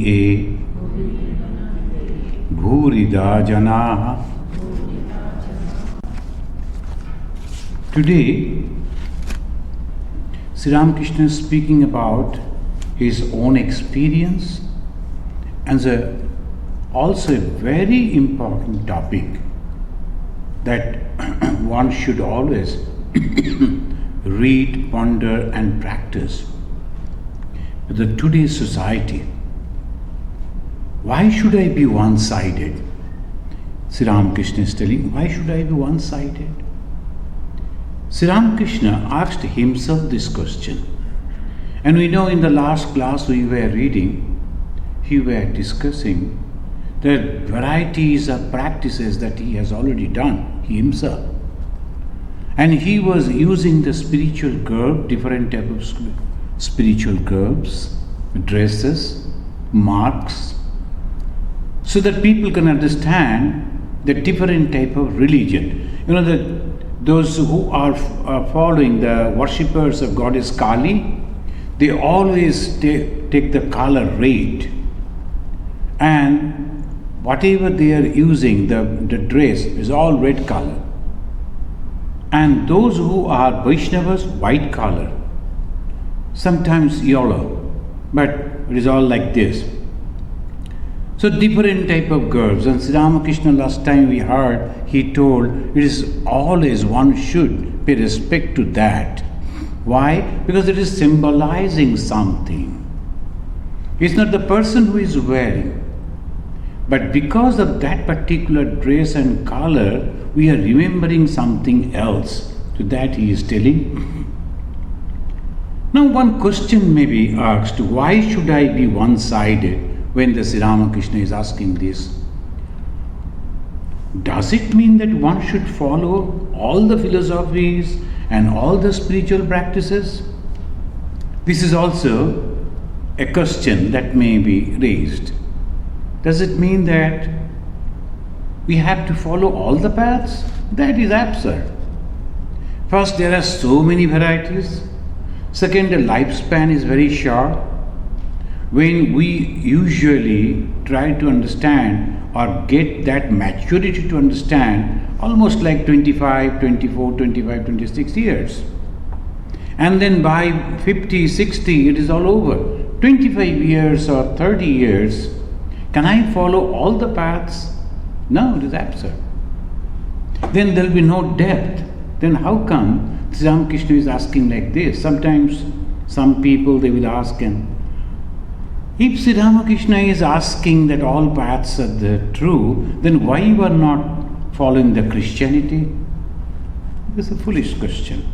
e bhurida janaha. Today, Sri Ramakrishna is speaking about his own experience and also a very important topic that one should always read, ponder and practice. With today's society, why should I be one-sided? Sri Ramakrishna is telling, why should I be one-sided? Sri Ramakrishna asked himself this question. And we know in the last class we were reading, we were discussing the varieties of practices that he has already done, he himself. And he was using the spiritual curb, different type of spiritual curbs, dresses, marks, so that people can understand the different type of religion. You know, those who are following the worshippers of goddess Kali, they always take the color red, and whatever they are using, the dress is all red color. And those who are Vaishnavas, white color, sometimes yellow, but it is all like this. So different type of girls. And Sri Ramakrishna, last time we heard, he told it is always one should pay respect to that. Why? Because it is symbolizing something. It's not the person who is wearing, but because of that particular dress and color, we are remembering something else. To that he is telling. Now one question may be asked, why should I be one-sided? When the Sri Ramakrishna is asking this, does it mean that one should follow all the philosophies and all the spiritual practices? This is also a question that may be raised. Does it mean that we have to follow all the paths? That is absurd. First, there are so many varieties. Second, the lifespan is very short. When we usually try to understand or get that maturity to understand, almost like 25, 26 years. And then by 50, 60, it is all over. 25 years or 30 years, can I follow all the paths? No, it is absurd. Then there will be no depth. Then how come Sri Ramakrishna is asking like this? Sometimes some people, they will ask him, if Sri Ramakrishna is asking that all paths are the true, then why you are not following the Christianity? It's a foolish question.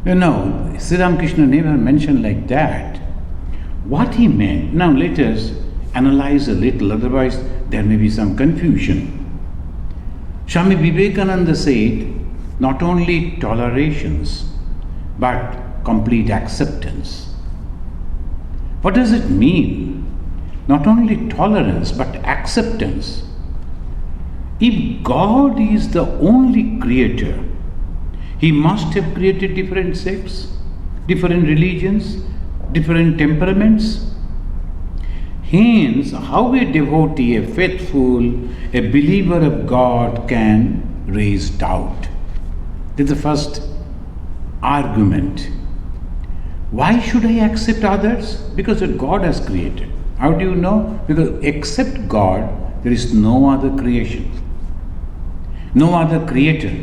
No, Sri Ramakrishna never mentioned like that. What he meant, now let us analyze a little, otherwise there may be some confusion. Swami Vivekananda said, not only tolerations, but complete acceptance. What does it mean? Not only tolerance, but acceptance. If God is the only creator, He must have created different sects, different religions, different temperaments. Hence, how a devotee, a faithful, a believer of God can raise doubt? That's the first argument. Why should I accept others? Because God has created. How do you know? Because except God, there is no other creation, no other creator.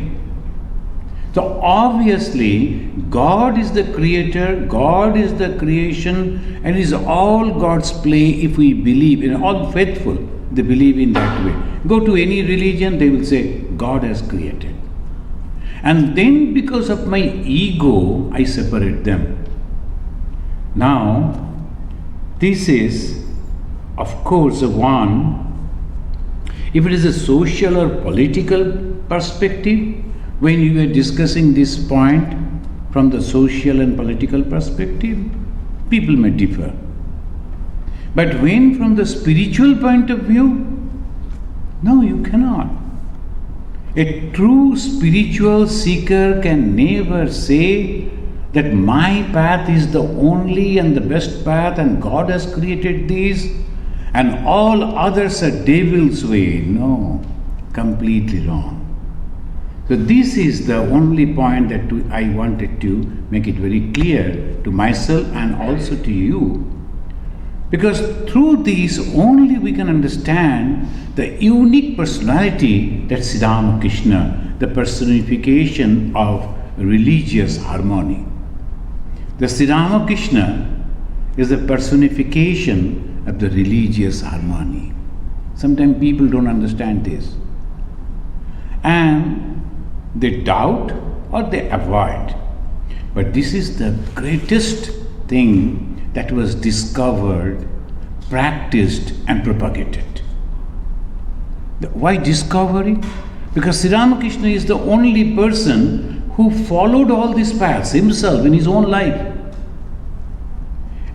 So obviously, God is the creator, God is the creation, and it is all God's play if we believe, in all faithful, they believe in that way. Go to any religion, they will say, God has created. And then because of my ego, I separate them. Now, this is, of course, one, if it is a social or political perspective, when you are discussing this point from the social and political perspective, people may differ. But when from the spiritual point of view, no, you cannot. A true spiritual seeker can never say, that my path is the only and the best path and God has created these and all others are devil's way. No, completely wrong. So this is the only point that I wanted to make it very clear to myself and also to you. Because through these only we can understand the unique personality that Sri Ramakrishna, the personification of religious harmony. The Sri Ramakrishna is the personification of the religious harmony. Sometimes people don't understand this. And they doubt or they avoid. But this is the greatest thing that was discovered, practiced and propagated. Why discovery? Because Sri Ramakrishna is the only person who followed all these paths himself in his own life.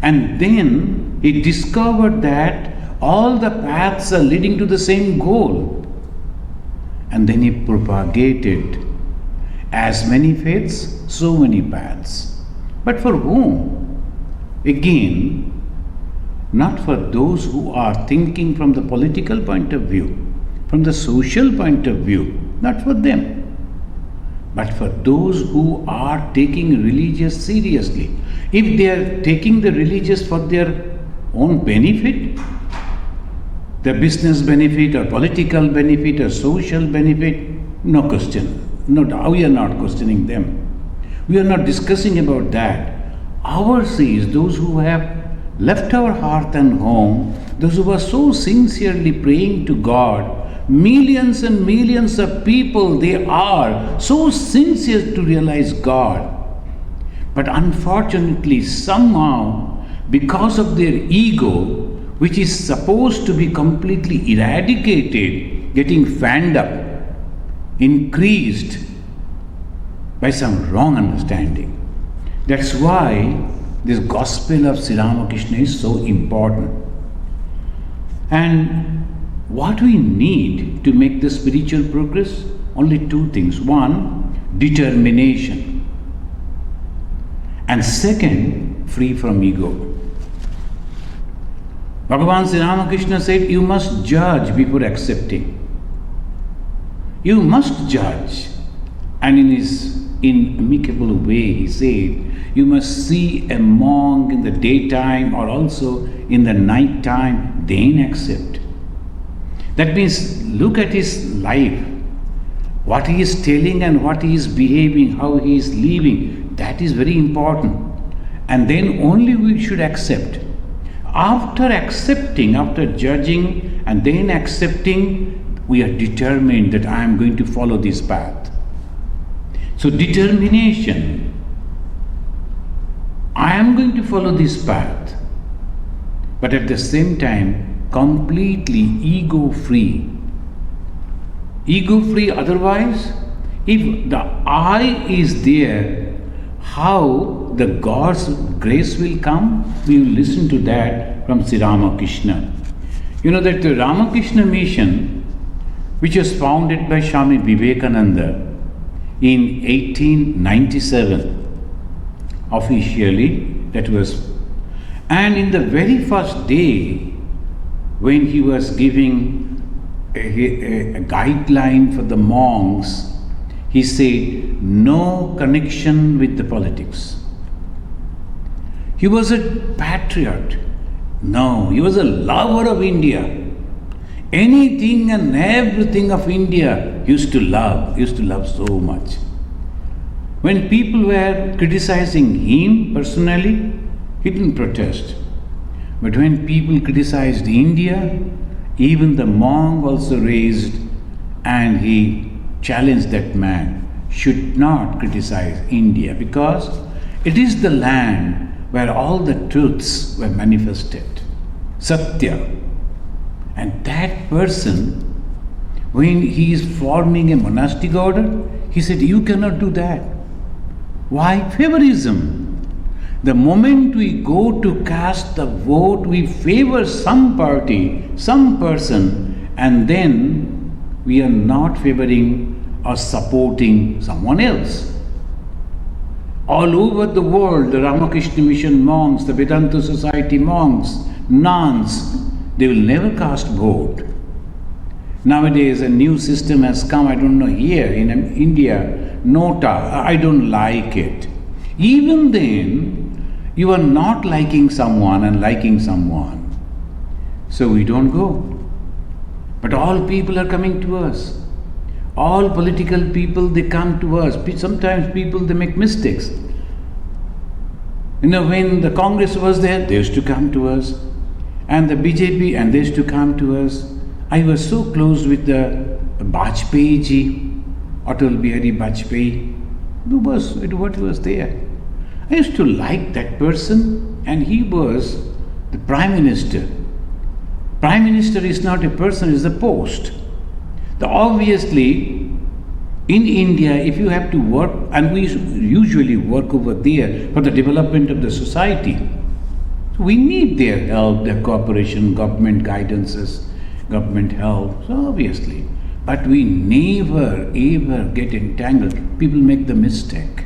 And then he discovered that all the paths are leading to the same goal. And then he propagated as many faiths, so many paths. But for whom? Again, not for those who are thinking from the political point of view, from the social point of view, not for them, but for those who are taking religious seriously. If they are taking the religious for their own benefit, the business benefit or political benefit or social benefit, no question. No, we are not questioning them. We are not discussing about that. Ours is those who have left our hearth and home, those who are so sincerely praying to God, millions and millions of people, they are so sincere to realize God. But unfortunately, somehow, because of their ego, which is supposed to be completely eradicated, getting fanned up, increased by some wrong understanding. That's why this gospel of Sri Ramakrishna is so important. And what we need to make the spiritual progress? Only two things. One, determination. And second, free from ego. Bhagavan Sri Ramakrishna said, you must judge before accepting. You must judge. And in his inimicable way, he said, you must see a monk in the daytime or also in the night time, then accept. That means look at his life, what he is telling and what he is behaving, how he is living. That is very important. And then only we should accept. After accepting, after judging and then accepting, we are determined that I am going to follow this path. So determination, I am going to follow this path, but at the same time completely ego-free. Ego-free, otherwise, if the I is there, how the God's grace will come? We will listen to that from Sri Ramakrishna. You know that the Ramakrishna mission, which was founded by Swami Vivekananda in 1897, officially, that was, and in the very first day when he was giving a guideline for the monks, he said, no connection with the politics. He was a patriot. No, he was a lover of India. Anything and everything of India he used to love so much. When people were criticizing him personally, he didn't protest. But when people criticized India, even the monk also raised and he challenged that man, should not criticize India because it is the land where all the truths were manifested. Satya. And that person, when he is forming a monastic order, he said, you cannot do that. Why? Favorism. The moment we go to cast the vote, we favor some party, some person, and then we are not favoring or supporting someone else. All over the world, the Ramakrishna Mission monks, the Vedanta Society monks, nuns, they will never cast vote. Nowadays, a new system has come, I don't know, here in India, Nota, I don't like it. Even then, you are not liking someone and liking someone. So we don't go. But all people are coming to us. All political people, they come to us. Sometimes people, they make mistakes. When the Congress was there, they used to come to us. And the BJP, and they used to come to us. I was so close with the Bajpayee ji, Atal Bihari Bajpayee. What was there? I used to like that person, and he was the Prime Minister. Prime Minister is not a person, it's a post. Obviously, in India, if you have to work, and we usually work over there for the development of the society, so we need their help, their cooperation, government guidances, government help, so obviously. But we never ever get entangled. People make the mistake.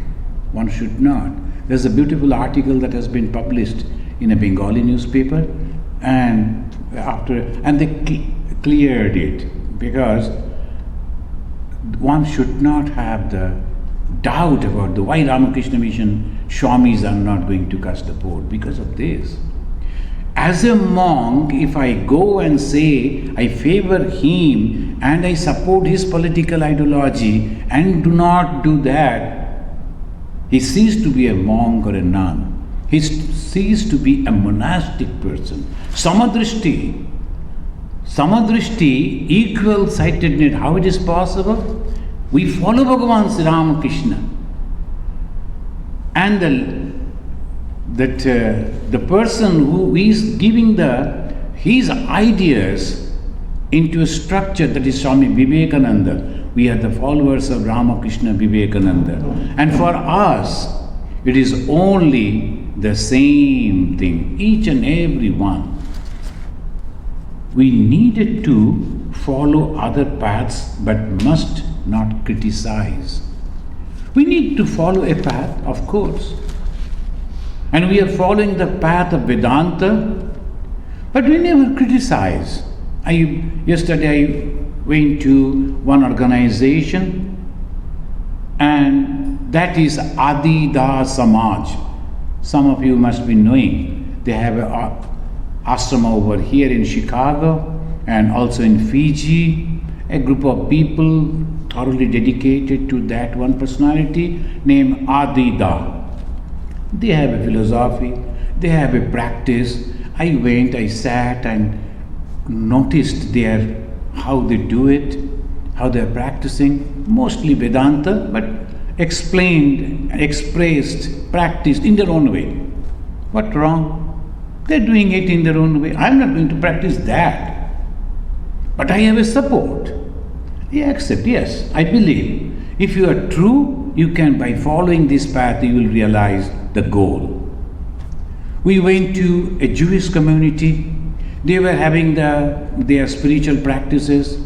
One should not. There's a beautiful article that has been published in a Bengali newspaper, and they cleared it, because one should not have the doubt about why Ramakrishna Mission Swamis are not going to cast the vote, because of this. As a monk, if I go and say I favor him and I support his political ideology and do not do that, he ceased to be a monk or a nun. He ceased to be a monastic person. Samadrishti, equal sightedness, how it is possible? We follow Bhagavan Sri Ramakrishna. And the person who is giving his ideas into a structure, that is Swami Vivekananda. We are the followers of Ramakrishna Vivekananda. And for us, it is only the same thing, each and every one. We needed to follow other paths, but must not criticize. We need to follow a path, of course. And we are following the path of Vedanta, but we never criticize. Yesterday I went to one organization, and that is Adida Samaj. Some of you must be knowing. They have an ashrama over here in Chicago and also in Fiji. A group of people thoroughly dedicated to that one personality named Adida. They have a philosophy, they have a practice. I went, I sat and noticed how they do it, how they are practicing, mostly Vedanta, but explained, expressed, practiced in their own way. What wrong? They're doing it in their own way. I'm not going to practice that. But I have a support. I accept, yes, I believe. If you are true, you can, by following this path, you will realize the goal. We went to a Jewish community. They were having their spiritual practices.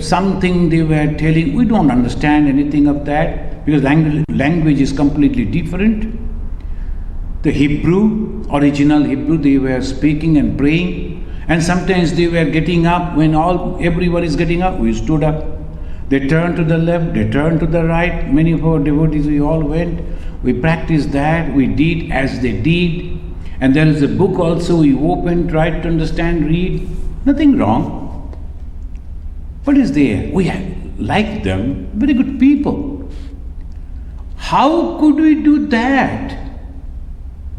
Something they were telling, we don't understand anything of that, because language is completely different. The Hebrew, original Hebrew, they were speaking and praying, and sometimes they were getting up. When everyone is getting up, we stood up. They turned to the left, they turned to the right. Many of our devotees, we all went. We practiced that, we did as they did. And there is a book also we opened, tried to understand, read. Nothing wrong. What is there? We like them, very good people. How could we do that?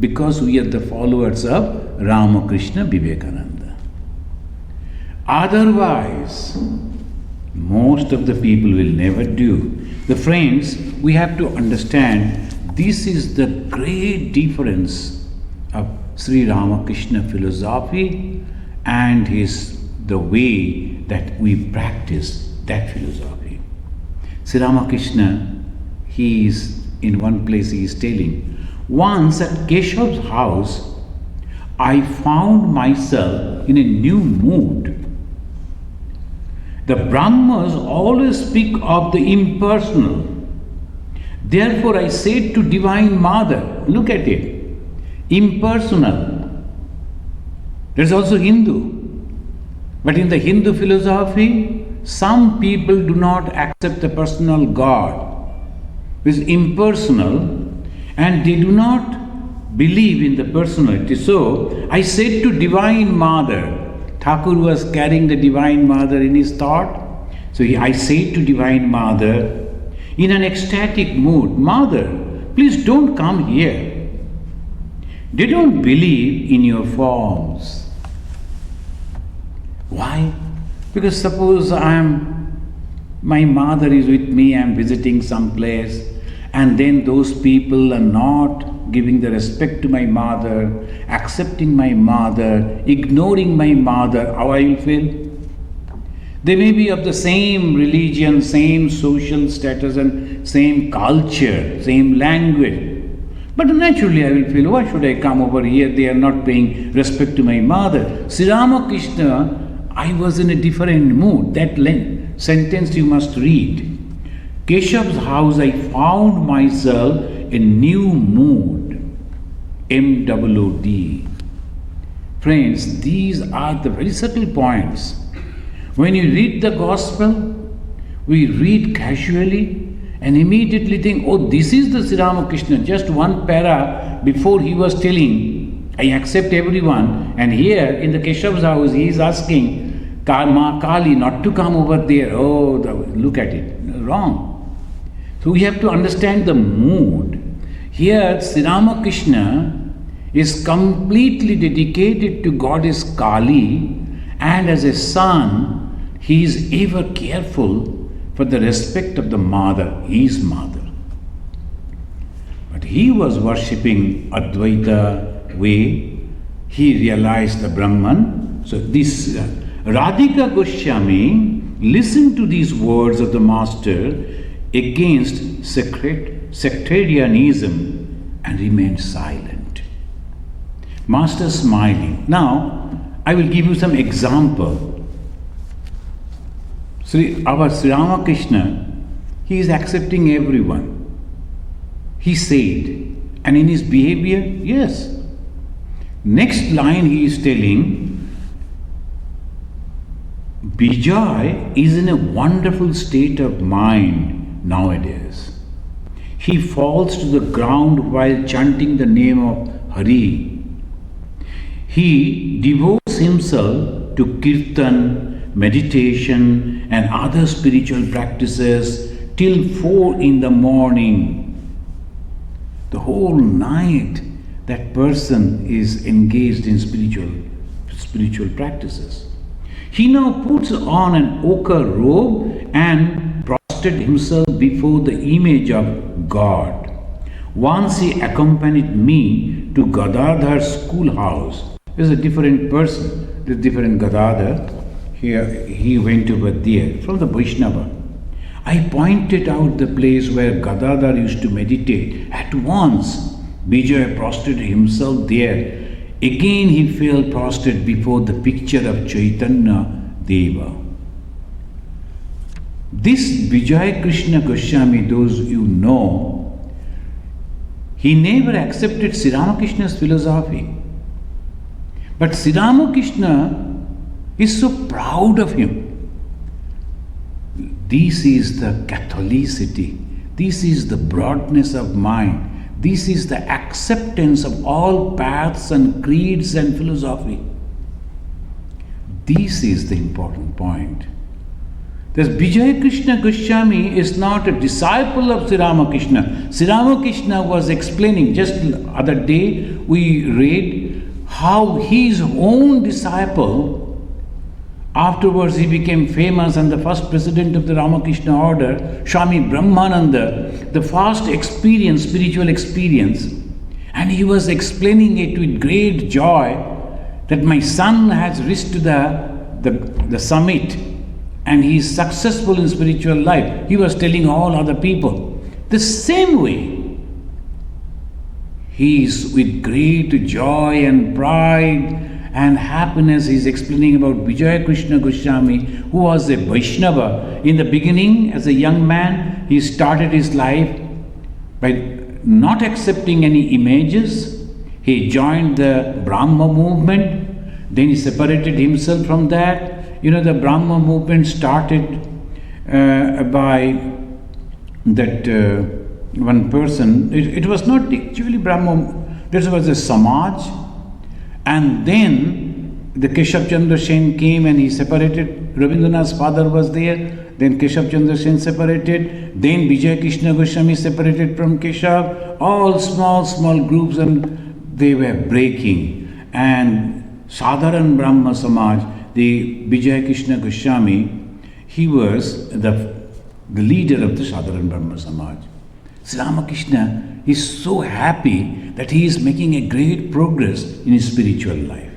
Because we are the followers of Ramakrishna Vivekananda. Otherwise, most of the people will never do. The friends, we have to understand this is the great difference of Sri Ramakrishna philosophy and the way that we practice that philosophy. Sri Ramakrishna, he is in one place, he is telling, once at Keshav's house, I found myself in a new mood. The Brahmas always speak of the impersonal. Therefore I said to Divine Mother, look at it, impersonal. There's also Hindu. But in the Hindu philosophy, some people do not accept the personal God, which is impersonal, and they do not believe in the personality. So I said to Divine Mother, Thakur was carrying the Divine Mother in his thought. So I said to Divine Mother, in an ecstatic mood, Mother, please don't come here. They don't believe in your forms. Why? Because suppose my mother is with me, I'm visiting some place, and then those people are not giving the respect to my mother, accepting my mother, ignoring my mother, how I will feel? They may be of the same religion, same social status and same culture, same language. But naturally I will feel, why should I come over here? They are not paying respect to my mother. Sri Ramakrishna, I was in a different mood. That sentence you must read. Keshav's house, I found myself in new mood. MOOD. Friends, these are the very subtle points. When you read the Gospel, we read casually and immediately think, oh, this is the Sri Ramakrishna. Just one para before he was telling, I accept everyone. And here in the Keshav's house, he is asking Ma Kali not to come over there. Oh, look at it. Wrong. So we have to understand the mood. Here, Sri Ramakrishna is completely dedicated to Goddess Kali, and as a son, he is ever careful for the respect of the mother, his mother. But he was worshipping Advaita way. He realized the Brahman. So this Radhika Goswami listened to these words of the master against sectarianism and remained silent. Master smiling. Now, I will give you some example. Our Sri Ramakrishna, he is accepting everyone. He said, and in his behavior, yes. Next line he is telling, Vijay is in a wonderful state of mind nowadays. He falls to the ground while chanting the name of Hari. He devotes himself to kirtan, meditation and other spiritual practices till 4 in the morning. The whole night that person is engaged in spiritual practices. He now puts on an ochre robe and prostrates himself before the image of God. Once he accompanied me to Gadadhar's schoolhouse. There's a different person, there's different Gadadhar. Here he went over there from the Vaishnava. I pointed out the place where Gadadhar used to meditate. At once, Vijay prostrated himself there. Again he fell prostrate before the picture of Chaitanya Deva. This Vijay Krishna Goswami, those you know, he never accepted Sri Ramakrishna's philosophy. But Sri Ramakrishna is so proud of him. This is the Catholicity. This is the broadness of mind. This is the acceptance of all paths and creeds and philosophy. This is the important point. This Vijay Krishna Goswami is not a disciple of Sri Ramakrishna. Sri Ramakrishna was explaining, just the other day we read how his own disciple, afterwards he became famous and the first president of the Ramakrishna order, Swami Brahmananda, the first experience, spiritual experience, and he was explaining it with great joy that my son has reached to the summit and he is successful in spiritual life. He was telling all other people. The same way, he is with great joy and pride and happiness, he is explaining about Vijaya Krishna Goswami, who was a Vaishnava. In the beginning, as a young man, he started his life By not accepting any images, he joined the Brahma movement. Then he separated himself from that. The Brahma movement started by that one person. It was not actually Brahma. This was a Samaj. And then the Keshav Chandra Sen came and he separated. Rabindranath's father was there. Then Keshav Chandra Sen separated. Then Vijay Krishna Goswami separated from Keshav. All small groups, and they were breaking. And Sadharan Brahma Samaj, the Vijay Krishna Goswami, he was the leader of the Sadharan Brahma Samaj. Sri Ramakrishna is so happy that he is making a great progress in his spiritual life.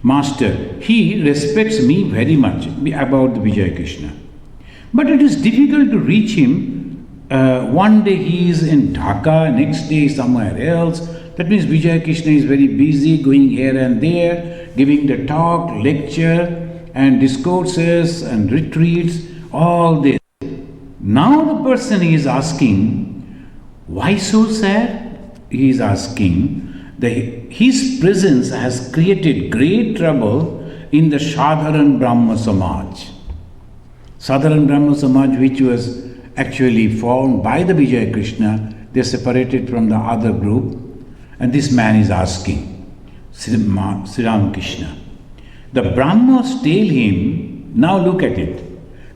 Master, he respects me very much about the Vijay Krishna. But it is difficult to reach him. One day he is in Dhaka, next day somewhere else. That means Vijay Krishna is very busy going here and there, giving the talk, lecture, and discourses and retreats, all this. Now the person is asking, why so sad? He is asking that his presence has created great trouble in the Sadharan Brahma Samaj. Sadharan Brahma Samaj, which was actually formed by the Vijay Krishna, they separated from the other group. And this man is asking, Sri Ramakrishna, the Brahmas tell him, now look at it,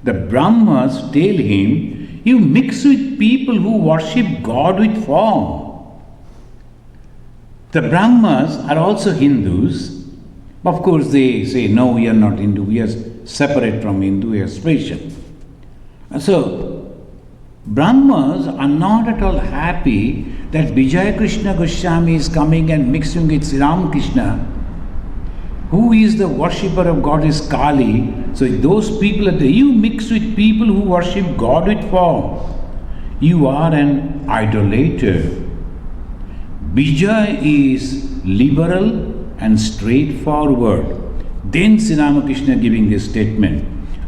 the Brahmas tell him, you mix with people who worship God with form. The Brahmas are also Hindus. Of course, they say, no, we are not Hindu, we are separate from Hindu, we are special. So, Brahmas are not at all happy that Vijay Krishna Goswami is coming and mixing with Sri Ramakrishna, who is the worshipper of goddess Kali. So those people are there. You mix with people who worship God with form. You are an idolater. Vijay is liberal and straightforward. Then Sri Ramakrishna giving this statement,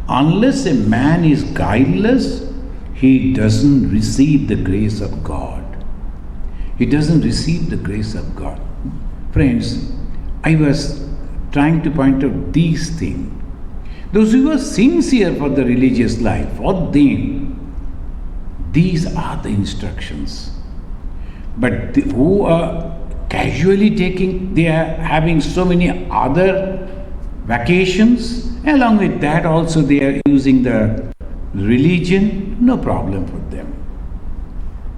unless a man is guileless, he doesn't receive the grace of God. He doesn't receive the grace of God. Friends, I was trying to point out these things. Those who are sincere for the religious life, for them, these are the instructions. But who are casually taking, they are having so many other vacations, along with that also they are using the religion, no problem for them.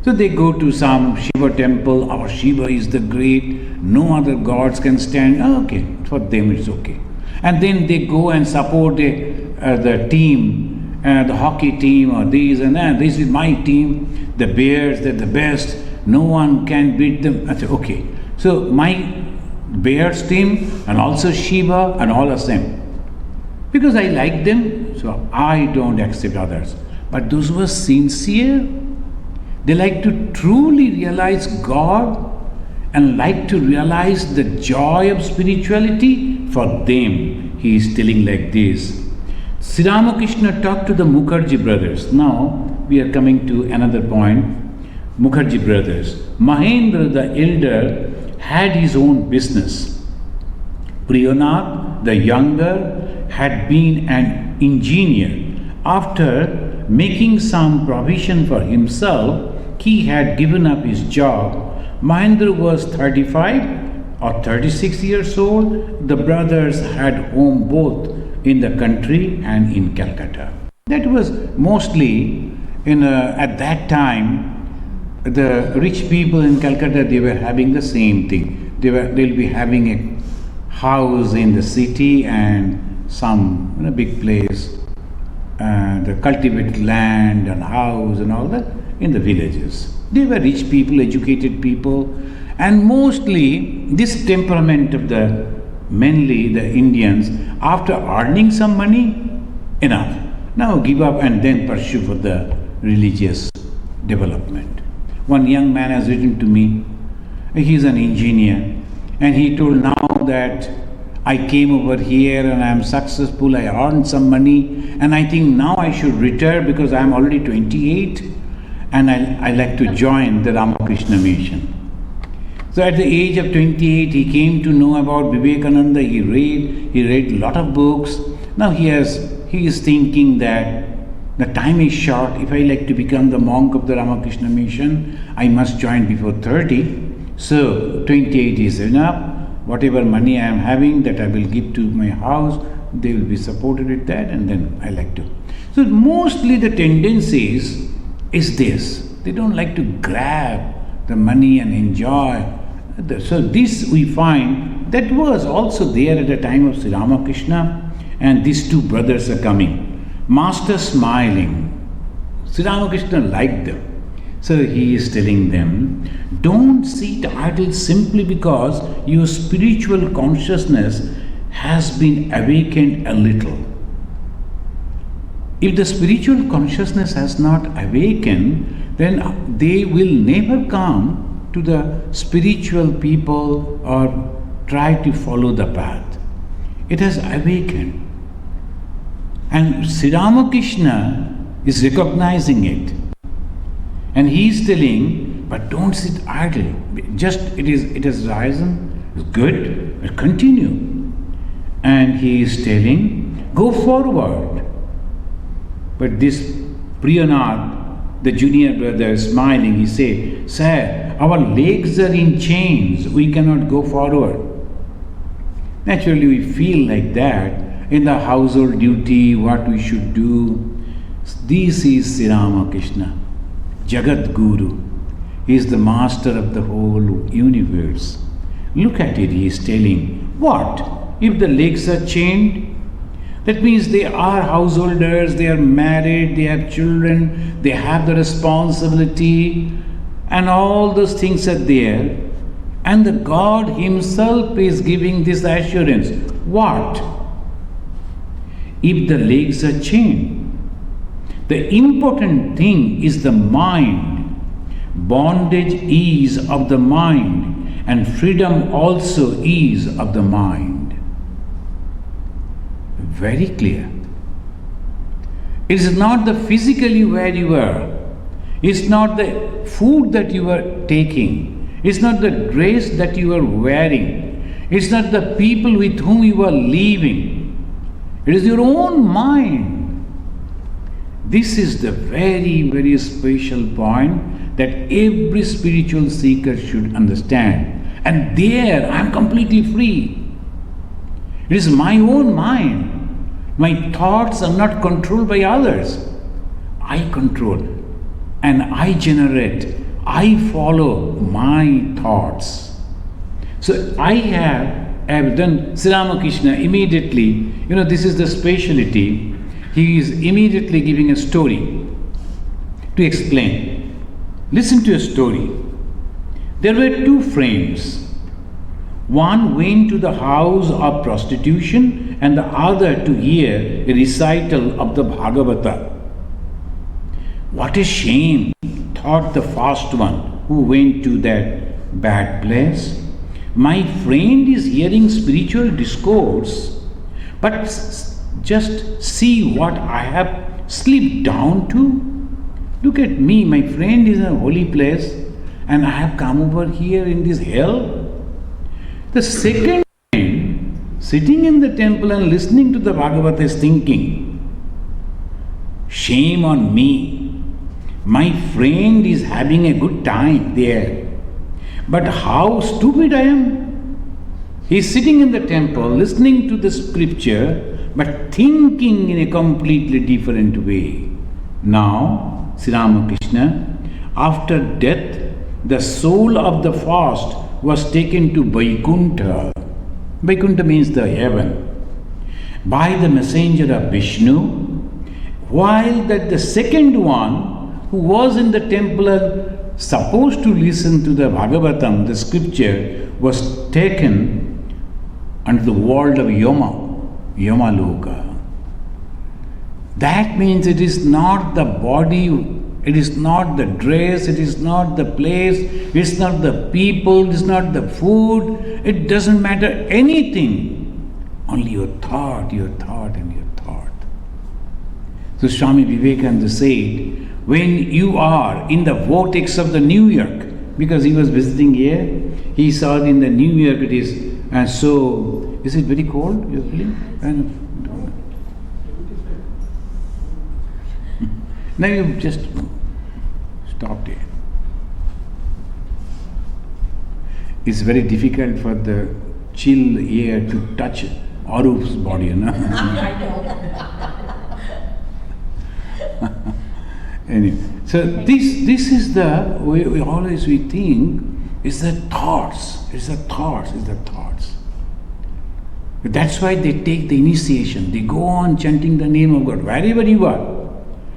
So they go to some Shiva temple, our Shiva is the great, no other gods can stand, okay, for them it's okay. And then they go and support the team, the hockey team or these and that, this is my team, the Bears, they're the best, no one can beat them. I say, okay, so my Bears team and also Shiva and all are same. Because I like them, so I don't accept others. But those who are sincere, they like to truly realize God and like to realize the joy of spirituality. For them, he is telling like this. Sri Ramakrishna talked to the Mukherjee brothers. Now, we are coming to another point. Mukherjee brothers. Mahendra the elder had his own business. Priyanath the younger had been an engineer. After making some provision for himself, he had given up his job. Mahendra was 35 or 36 years old. The brothers had home both in the country and in Calcutta. That was mostly at that time, the rich people in Calcutta, they were having the same thing. They'll be having a house in the city and some big place, the cultivated land and house and all that in the villages. They were rich people, educated people, and mostly this temperament of mainly the Indians, after earning some money, enough. Now give up and then pursue for the religious development. One young man has written to me, he is an engineer, and he told, now that I came over here and I am successful, I earned some money, and I think now I should retire because I am already 28. and I like to join the Ramakrishna mission. So at the age of 28, he came to know about Vivekananda. He read a lot of books. Now he is thinking that the time is short. If I like to become the monk of the Ramakrishna mission, I must join before 30. So 28 is enough. Whatever money I am having, that I will give to my house, they will be supported with that, and then I like to. So mostly the tendencies is this. They don't like to grab the money and enjoy. So this we find that was also there at the time of Sri Ramakrishna, and these two brothers are coming. Master smiling. Sri Ramakrishna liked them. So he is telling them, don't sit idle simply because your spiritual consciousness has been awakened a little. If the spiritual consciousness has not awakened, then they will never come to the spiritual people or try to follow the path. It has awakened. And Sri Ramakrishna is recognizing it. And he is telling, but don't sit idle. Just it has risen, it's good, but continue. And he is telling, go forward. But this Priyanath, the junior brother, is smiling. He said, sir, our legs are in chains. We cannot go forward. Naturally, we feel like that in the household duty, what we should do. This is Sri Ramakrishna, Jagat Guru. He is the master of the whole universe. Look at it, he is telling, what? If the legs are chained, that means they are householders, they are married, they have children, they have the responsibility, and all those things are there. And the God Himself is giving this assurance. What? If the legs are chained, the important thing is the mind. Bondage is of the mind, and freedom also is of the mind. Very clear. It is not the physically where you are. It's not the food that you are taking. It's not the dress that you are wearing. It's not the people with whom you are living. It is your own mind. This is the very, very special point that every spiritual seeker should understand. And there I am completely free. It is my own mind. My thoughts are not controlled by others. I control and I generate. I follow my thoughts. So I have done Sri Ramakrishna immediately. This is the speciality. He is immediately giving a story to explain. Listen to a story. There were two friends. One went to the house of prostitution and the other to hear a recital of the Bhagavata. What a shame, thought the first one who went to that bad place. My friend is hearing spiritual discourse, but just see what I have slipped down to. Look at me, my friend is in a holy place and I have come over here in this hell. The second friend, sitting in the temple and listening to the Bhagavata, is thinking, shame on me. My friend is having a good time there. But how stupid I am. He is sitting in the temple, listening to the scripture, but thinking in a completely different way. Now, Sri Ramakrishna, after death, the soul of the first was taken to Vaikuntha. Vaikuntha means the heaven. By the messenger of Vishnu, while that the second one who was in the temple and supposed to listen to the Bhagavatam, the scripture, was taken unto the world of Yama Loka. That means it is not the body, it is not the dress, it is not the place, it is not the people, it is not the food, it doesn't matter anything. Only your thought and your thought. So Swami Vivekananda said, when you are in the vortex of the New York, because he was visiting here, he saw in the New York it is, and so, is it very cold, you're feeling? Now you just stopped here. It's very difficult for the chill air to touch Arup's body, you know. I know. Anyway, so this is the way we think, is the thoughts, it's the thoughts. That's why they take the initiation, they go on chanting the name of God, wherever you are.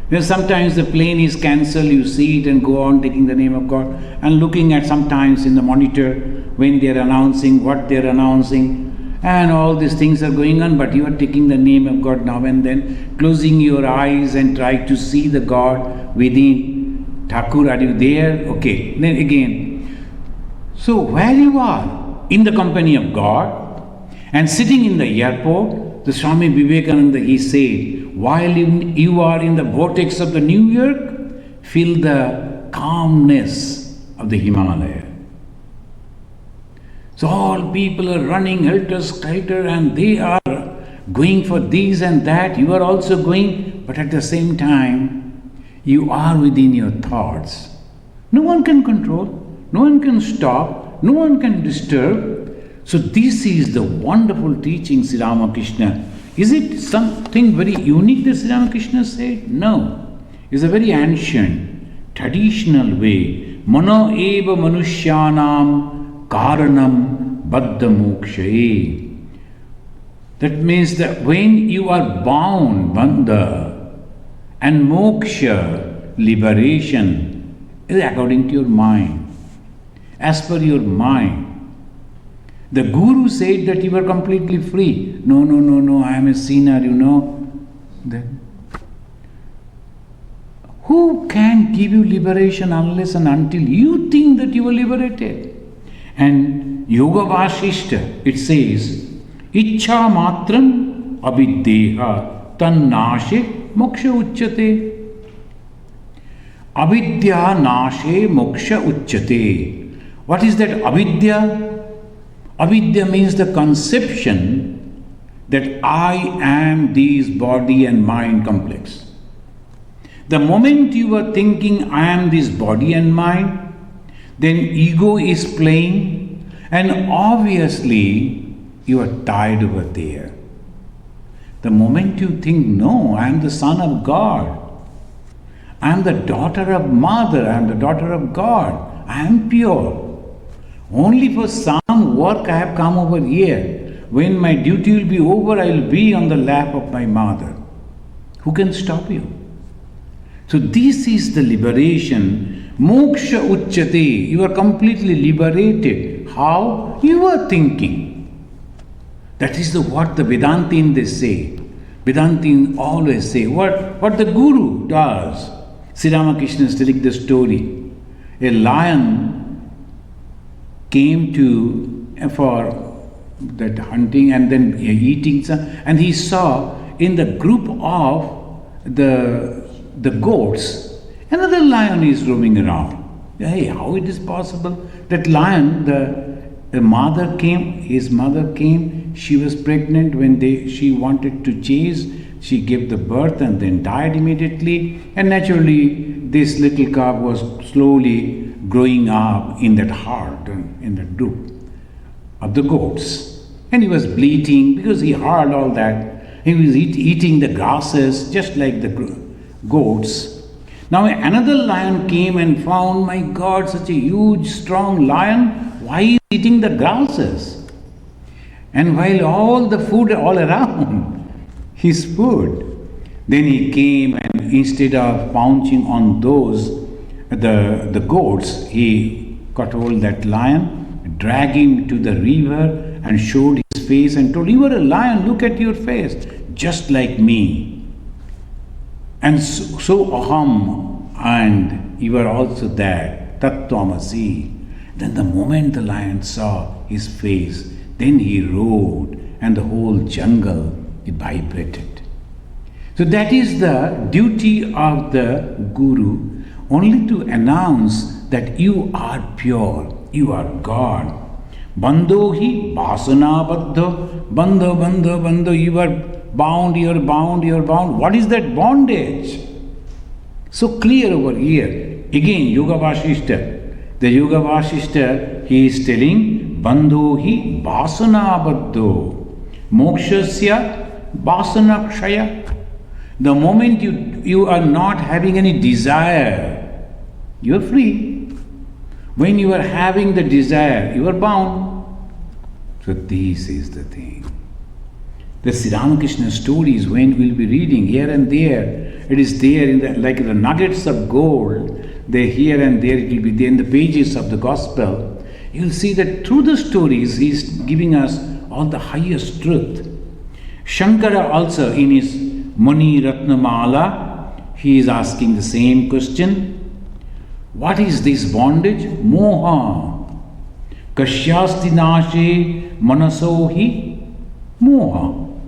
You know, sometimes the plane is cancelled, you see it and go on taking the name of God and looking at sometimes in the monitor when they are announcing what they are announcing, and all these things are going on, but you are taking the name of God now and then, closing your eyes and try to see the God within. Thakur, are you there? Okay, then again. So where you are, in the company of God, and sitting in the airport, the Swami Vivekananda, he said, while you are in the vortex of the New York, feel the calmness of the Himalaya. So all people are running helter-skelter and they are going for this and that. You are also going, but at the same time, you are within your thoughts. No one can control, no one can stop, no one can disturb. So this is the wonderful teaching Sri Ramakrishna. Is it something very unique that Sri Ramakrishna said? No. It's a very ancient, traditional way. Mano eva manushyanam karanam baddha mokshaye. That means that when you are bound, bandha, and moksha, liberation, is according to your mind, as per your mind. The Guru said that you are completely free. No, I am a sinner, you know. Then who can give you liberation unless and until you think that you are liberated? And Yoga Vasishta, it says, Ichha matram abiddeha tannashe moksha uchyate. Avidya nashe moksha uchyate. What is that avidya? Avidya means the conception that I am this body and mind complex. The moment you are thinking I am this body and mind, then ego is playing, and obviously you are tied over there. The moment you think, no, I am the son of God, I am the daughter of mother, I am the daughter of God, I am pure. Only for some work I have come over here. When my duty will be over, I will be on the lap of my mother. Who can stop you? So this is the liberation. Moksha uchyate. You are completely liberated. How? You are thinking. That is what the Vedantin they say. Vedantin always say what the Guru does. Sri Ramakrishna is telling the story. A lion came for that hunting and then eating, and he saw in the group of the goats, another lion is roaming around. Hey, how it is possible? That lion, his mother came, she was pregnant when she wanted to chase, she gave the birth and then died immediately, and naturally this little calf was slowly growing up in that herd, in that group of the goats. And he was bleating because he heard all that. He was eating the grasses just like the goats. Now another lion came and found, my God, such a huge, strong lion, why is he eating the grasses? And while all the food all around, his food. Then he came and instead of pouncing on the goats, he caught hold that lion, dragged him to the river and showed his face and told, you are a lion, look at your face, just like me. And so aham, and you are also that, tattvamasi. Then the moment the lion saw his face, then he roared and the whole jungle, it vibrated. So that is the duty of the Guru, only to announce that you are pure, you are God. Bandho hi vasana baddho, bandho, you are bound, you are bound, you are bound. What is that bondage? So clear over here. Again, Yoga Vasishta. The Yoga Vasishta, he is telling, bandho hi vasana baddho, mokshasya vasana kshaya. The moment you are not having any desire, you are free. When you are having the desire, you are bound. So this is the thing. The Sri Ramakrishna stories, when we'll be reading here and there, it is there in like the nuggets of gold. They here and there, it will be there in the pages of the gospel. You'll see that through the stories, he is giving us all the highest truth. Shankara also in his Mani Ratnamala, he is asking the same question. What is this bondage? Moha. Kashyasti nashe manasohi moha.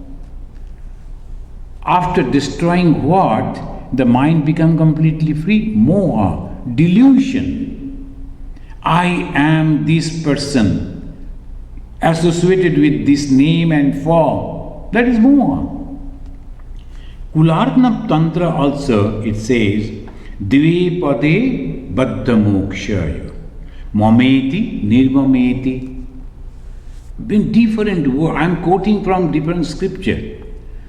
After destroying what? The mind become completely free. Moha. Delusion. I am this person associated with this name and form. That is moha. Kularna Tantra also, it says, Dve pade baddha mokshaya. Mameti nirmameti. Been different words. I am quoting from different scripture.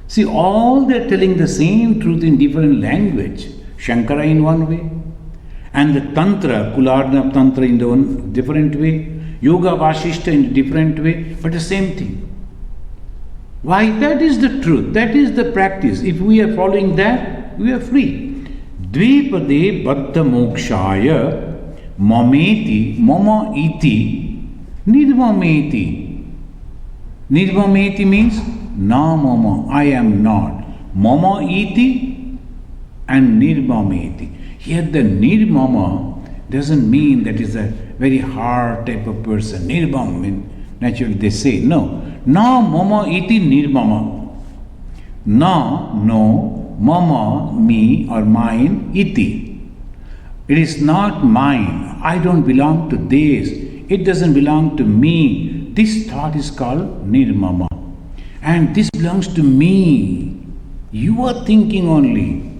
See, all they are telling the same truth in different language. Shankara in one way, and the Tantra, Kularna Tantra in the one different way, Yoga Vasishta in a different way, but the same thing. Why? That is the truth, that is the practice. If we are following that, we are free. Dvipade baddha mokshaya mameti mama iti nirmameti. Nirmameti means na mama, I am not. Mama iti and nirmameti. Here the nirmama doesn't mean that is a very hard type of person. Nirmam means, naturally they say, no. Na mama iti nirmama. Na, no, mama, me or mine, iti. It is not mine. I don't belong to this. It doesn't belong to me. This thought is called nirmama. And this belongs to me. You are thinking only.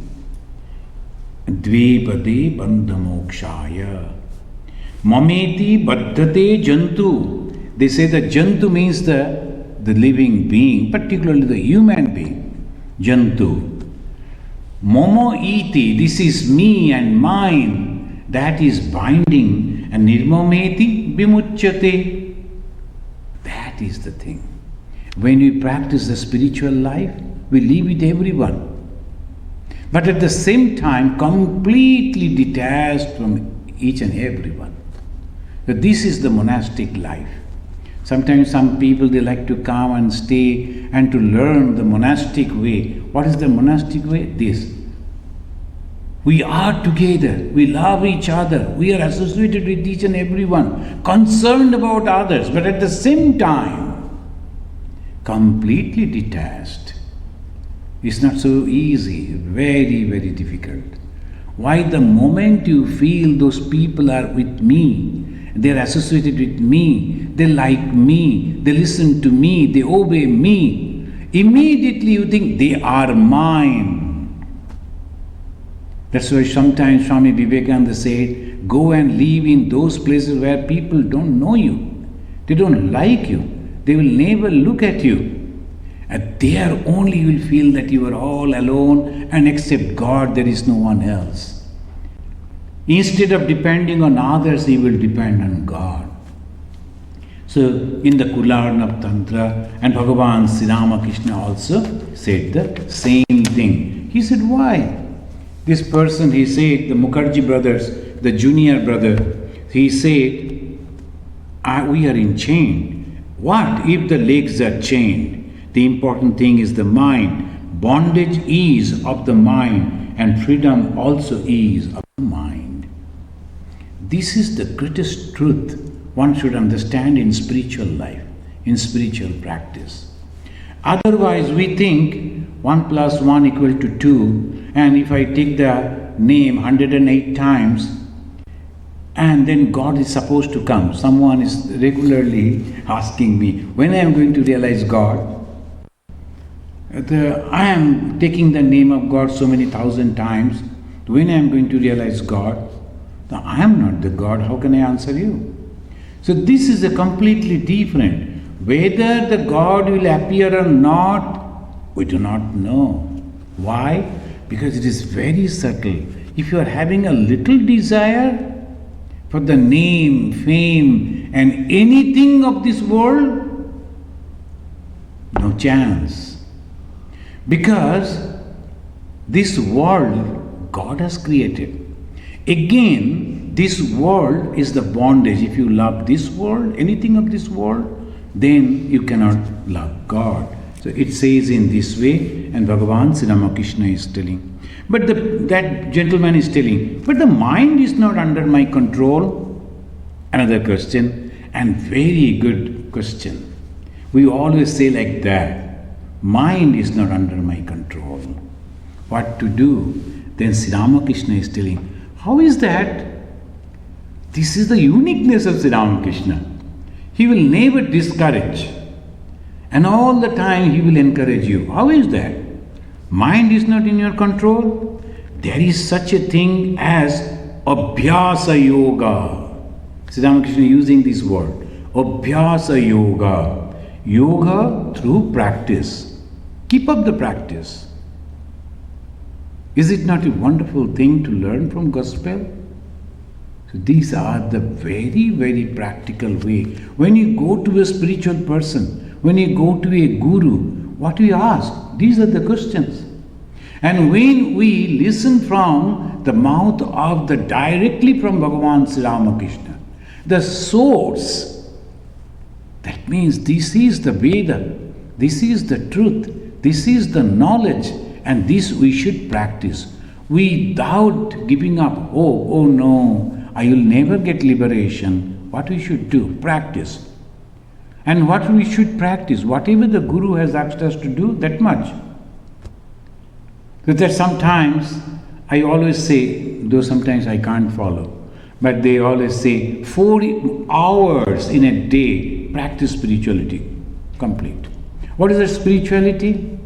Dvipade bandha mokshaya. Mameti baddhate jantu. They say that jantu means the living being, particularly the human being. Jantu. Momo iti, this is me and mine, that is binding. And nirmameti vimuchyate. That is the thing. When we practice the spiritual life, we live with everyone. But at the same time, completely detached from each and everyone. So this is the monastic life. Sometimes some people, they like to come and stay and to learn the monastic way. What is the monastic way? This. We are together, we love each other, we are associated with each and everyone, concerned about others, but at the same time, completely detached. It's not so easy, very, very difficult. Why? The moment you feel those people are with me, they are associated with me, they like me, they listen to me, they obey me, immediately you think they are mine. That's why sometimes Swami Vivekananda said, go and live in those places where people don't know you, they don't like you, they will never look at you. And there only you will feel that you are all alone, and except God there is no one else. Instead of depending on others, you will depend on God. So in the Kularna Tantra, and Bhagavan Sri Ramakrishna also said the same thing. He said, why? This person, he said, the Mukherjee brothers, the junior brother, he said, we are in chain. What if the legs are chained? The important thing is the mind. Bondage is of the mind, and freedom also is of the mind. This is the greatest truth one should understand in spiritual life, in spiritual practice. Otherwise, we think 1 plus 1 equal to 2, and if I take the name 108 times, and then God is supposed to come. Someone is regularly asking me, when I am going to realize God? I am taking the name of God so many thousand times. When I am going to realize God? Now, I am not the God. How can I answer you? So this is a completely different. Whether the God will appear or not, we do not know. Why? Because it is very subtle. If you are having a little desire for the name, fame, and anything of this world, no chance. Because this world God has created. Again, this world is the bondage. If you love this world, anything of this world, then you cannot love God. So it says in this way, and Bhagavan Sri Ramakrishna is telling. But that gentleman is telling, but the mind is not under my control. Another question, and very good question. We always say like that, mind is not under my control. What to do? Then Sri Ramakrishna is telling, how is that? This is the uniqueness of Sri Ramakrishna. He will never discourage. And all the time he will encourage you. How is that? Mind is not in your control. There is such a thing as Abhyasa Yoga. Sri Ramakrishna using this word. Abhyasa Yoga. Yoga through practice. Keep up the practice. Is it not a wonderful thing to learn from gospel? So these are the very, very practical way. When you go to a spiritual person, when you go to a guru, what do you ask? These are the questions. And when we listen from the mouth of directly from Bhagavan Sri Ramakrishna, the source, that means this is the Veda, this is the truth, this is the knowledge, and this we should practice without giving up hope. Oh no, I will never get liberation. What we should do? Practice. And what we should practice, whatever the Guru has asked us to do, that much. So that sometimes, I always say, though sometimes I can't follow, but they always say, 4 hours in a day, practice spirituality, complete. What is that spirituality?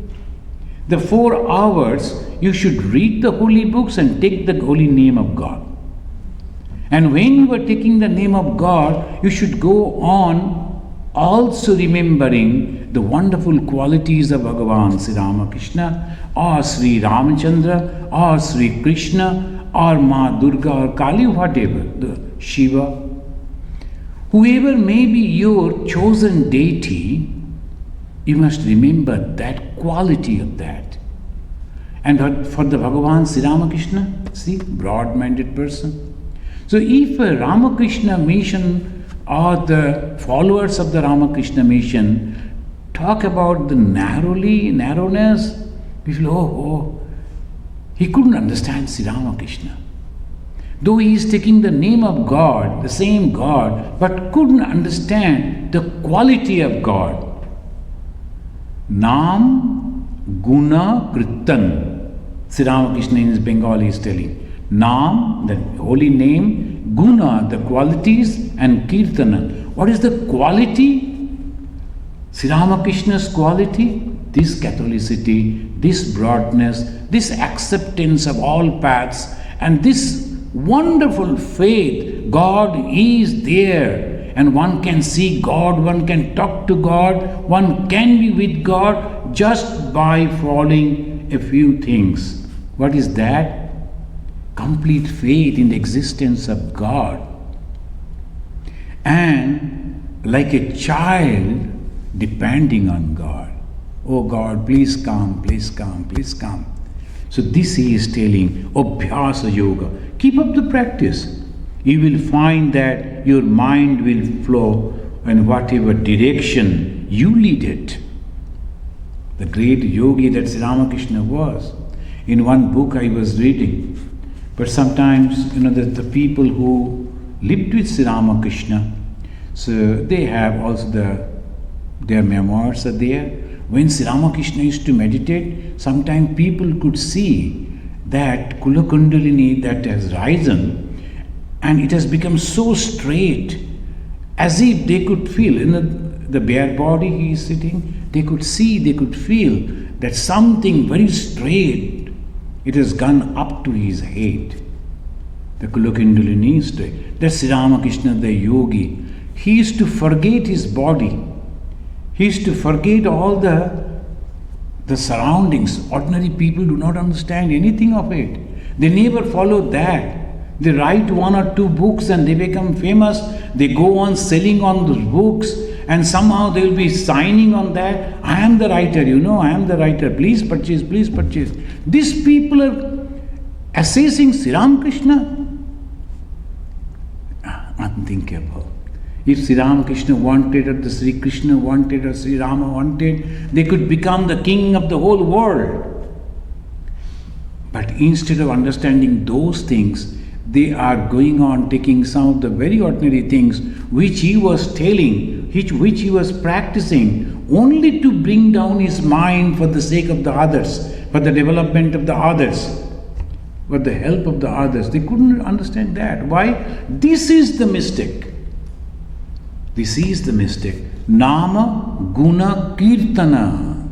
The 4 hours, you should read the holy books and take the holy name of God. And when you are taking the name of God, you should go on also remembering the wonderful qualities of Bhagavan Sri Ramakrishna or Sri Ramachandra or Sri Krishna or Ma Durga or Kali, whatever, the Shiva. Whoever may be your chosen deity, you must remember that quality of that. And for the Bhagavan Sri Ramakrishna, see, broad-minded person. So if a Ramakrishna mission or the followers of the Ramakrishna mission talk about the narrowness, we feel, oh, he couldn't understand Sri Ramakrishna. Though he is taking the name of God, the same God, but couldn't understand the quality of God. Nam Guna Kritan. Sri Ramakrishna in his Bengali is telling. Nam, the holy name, Guna, the qualities, and Kirtana. What is the quality? Sri Ramakrishna's quality? This Catholicity, this broadness, this acceptance of all paths, and this wonderful faith. God is there, and one can see God, one can talk to God, one can be with God just by following a few things. What is that? Complete faith in the existence of God. And like a child depending on God. Oh God, please come, please come, please come. So this he is telling, Abhyasa Yoga. Keep up the practice. You will find that your mind will flow in whatever direction you lead it. The great yogi that Sri Ramakrishna was. In one book I was reading, but sometimes, the people who lived with Sri Ramakrishna, so they have also their memoirs are there. When Sri Ramakrishna used to meditate, sometimes people could see that Kula Kundalini that has risen and it has become so straight, as if they could feel in the bare body he is sitting, they could see, they could feel that something very straight, it has gone up to his head. The Kula Kundalini is straight. That's Sri Ramakrishna, the yogi. He used to forget his body. He used to forget all the surroundings. Ordinary people do not understand anything of it. They never follow that. They write one or two books and they become famous. They go on selling on those books and somehow they will be signing on that. I am the writer, I am the writer. Please purchase, please purchase. These people are assessing Sri Ramakrishna. Unthinkable. If Sri Ramakrishna wanted, or the Sri Krishna wanted, or Sri Rama wanted, they could become the king of the whole world. But instead of understanding those things, they are going on taking some of the very ordinary things which he was telling, which he was practicing, only to bring down his mind for the sake of the others, for the development of the others, for the help of the others. They couldn't understand that. Why? This is the mistake. This is the mistake. Nama, Guna, Kirtana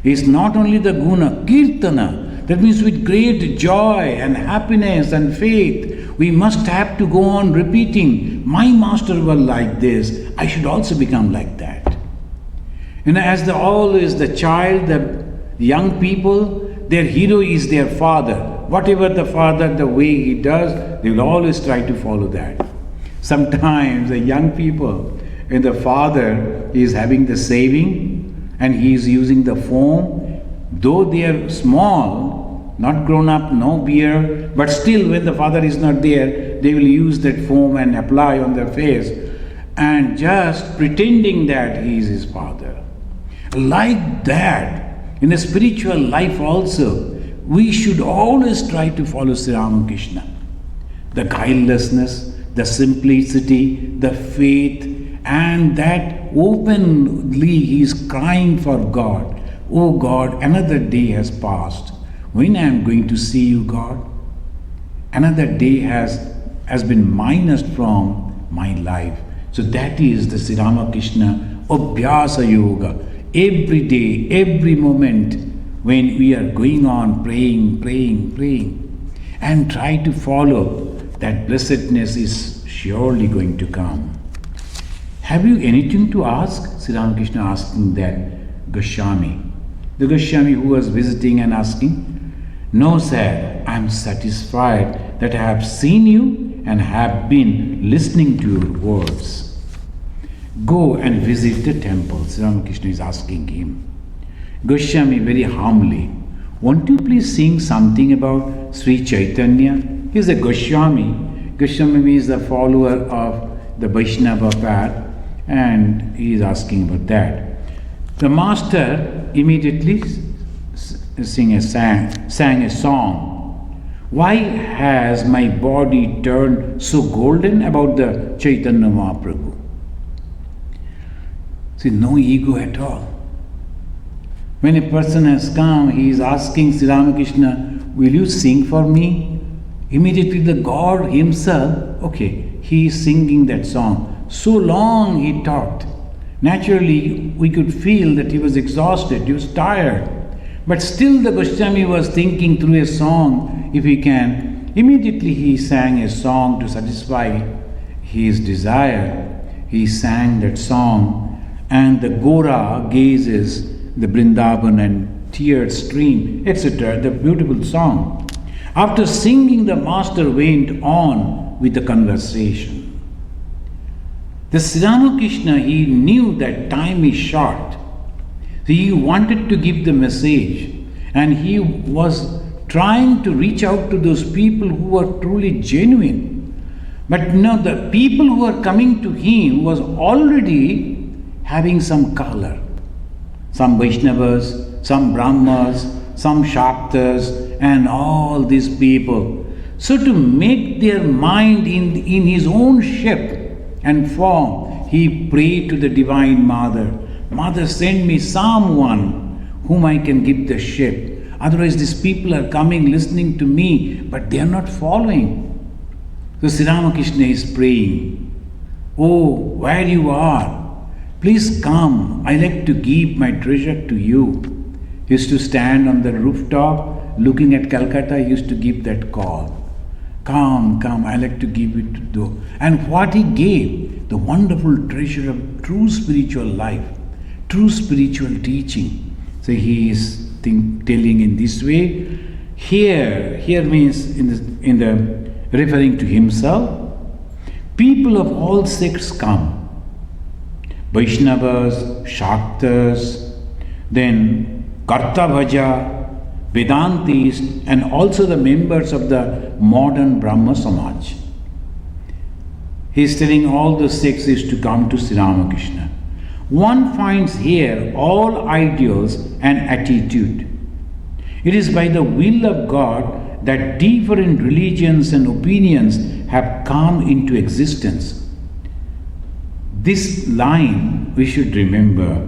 is not only the Guna, Kirtana. That means with great joy and happiness and faith, we must have to go on repeating, my master was like this, I should also become like that. As always the child, the young people, their hero is their father. Whatever the father, the way he does, they will always try to follow that. Sometimes the young people, when the father is having the saving and he is using the foam, though they are small, not grown up, no beard, but still when the father is not there, they will use that foam and apply on their face and just pretending that he is his father. Like that, in a spiritual life also, we should always try to follow Sri Ramakrishna. The guilelessness, the simplicity, the faith, and that openly he is crying for God. Oh God, another day has passed. When I am going to see you, God? Another day has been minused from my life. So that is the Sri Ramakrishna Abhyasa Yoga. Every day, every moment, when we are going on praying, and try to follow, that blessedness is surely going to come. Have you anything to ask? Sri Ramakrishna asking that Goswami. The Goswami who was visiting and asking, no sir, I am satisfied that I have seen you and have been listening to your words. Go and visit the temple. Sri Ramakrishna is asking him. Goswami very humbly, won't you please sing something about Sri Chaitanya? He is a Goswami. Goswami means the follower of the Vaishnava path, and he is asking about that. The master immediately sang a song. Why has my body turned so golden about the Chaitanya Mahaprabhu? See, no ego at all. When a person has come, he is asking Sri Ramakrishna, will you sing for me? Immediately the God himself, okay, he is singing that song. So long he talked. Naturally, we could feel that he was exhausted, he was tired. But still the Goswami was thinking through a song, if he can. Immediately he sang a song to satisfy his desire. He sang that song, and the Gora gazes the Vrindavan and tears stream, etc. The beautiful song. After singing, the master went on with the conversation. The Sri Ramakrishna, he knew that time is short. He wanted to give the message, and he was trying to reach out to those people who were truly genuine. But no, the people who were coming to him was already having some color. Some Vaishnavas, some Brahmas, some Shaktas, and all these people. So to make their mind in his own shape and form, he prayed to the Divine Mother, Mother, send me someone whom I can give the ship. Otherwise, these people are coming, listening to me, but they are not following. So Sri Ramakrishna is praying, oh, where you are, please come. I like to give my treasure to you. He used to stand on the rooftop looking at Calcutta. He used to give that call. Come, come, I like to give it to you. And what he gave, the wonderful treasure of true spiritual life, true spiritual teaching. So he is telling in this way. Here means in the referring to himself. People of all sects come. Vaishnavas, Shaktas, then Kartavaja, Vedantists, and also the members of the modern Brahma Samaj. He is telling all the sects is to come to Sri Ramakrishna. One finds here all ideals and attitude. It is by the will of God that different religions and opinions have come into existence. This line we should remember.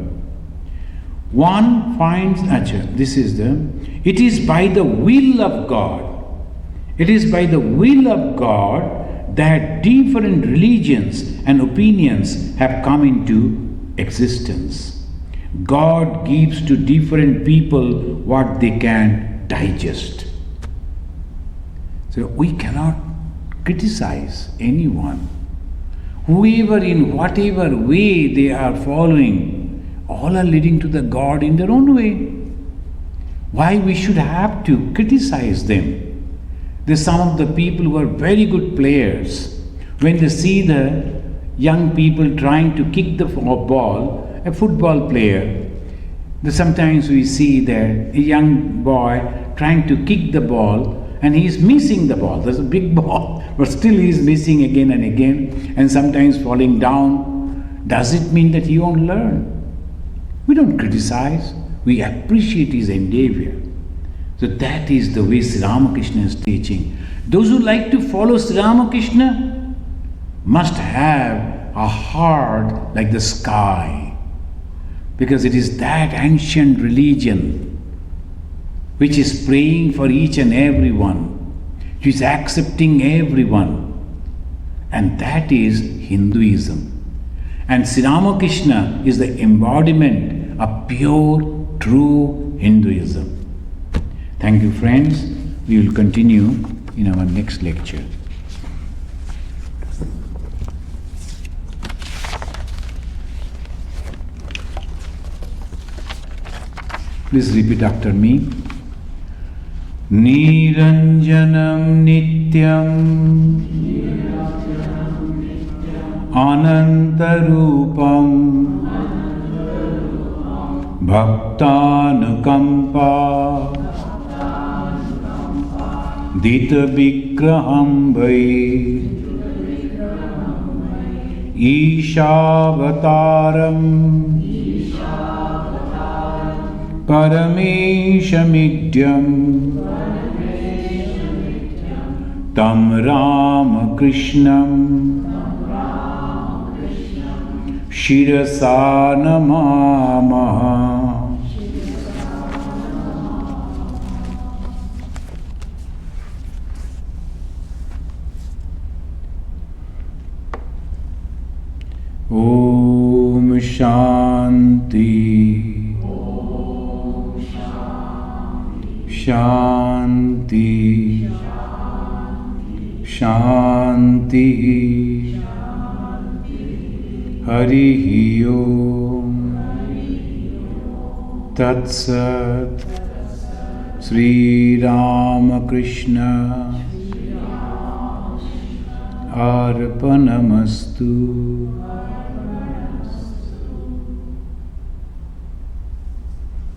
One finds, it is by the will of God. It is by the will of God that different religions and opinions have come into existence. God gives to different people what they can digest. So we cannot criticize anyone. Whoever, in whatever way they are following, all are leading to the God in their own way. Why we should have to criticize them? There's some of the people who are very good players. When they see the young people trying to kick the ball, a football player, sometimes we see that a young boy trying to kick the ball and he is missing the ball. There's a big ball, but still he is missing again and again, and sometimes falling down. Does it mean that he won't learn? We don't criticize, we appreciate his endeavor. So that is the way Sri Ramakrishna is teaching. Those who like to follow Sri Ramakrishna must have a heart like the sky, because it is that ancient religion which is praying for each and everyone, which is accepting everyone, and that is Hinduism. And Sri Ramakrishna is the embodiment of pure, true Hinduism. Thank you, friends. We will continue in our next lecture. Please repeat after me. Niranjanam Nityam Anantarupam Bhaktanukampa Dita Vigraham Vai Ishavataram Parameshamidyam Tam Ramakrishnam Shirasa Namamaha. Om Shanti Shanti Shanti Harihi Om Tat Sat. Sri Ramakrishna Arpanamastu.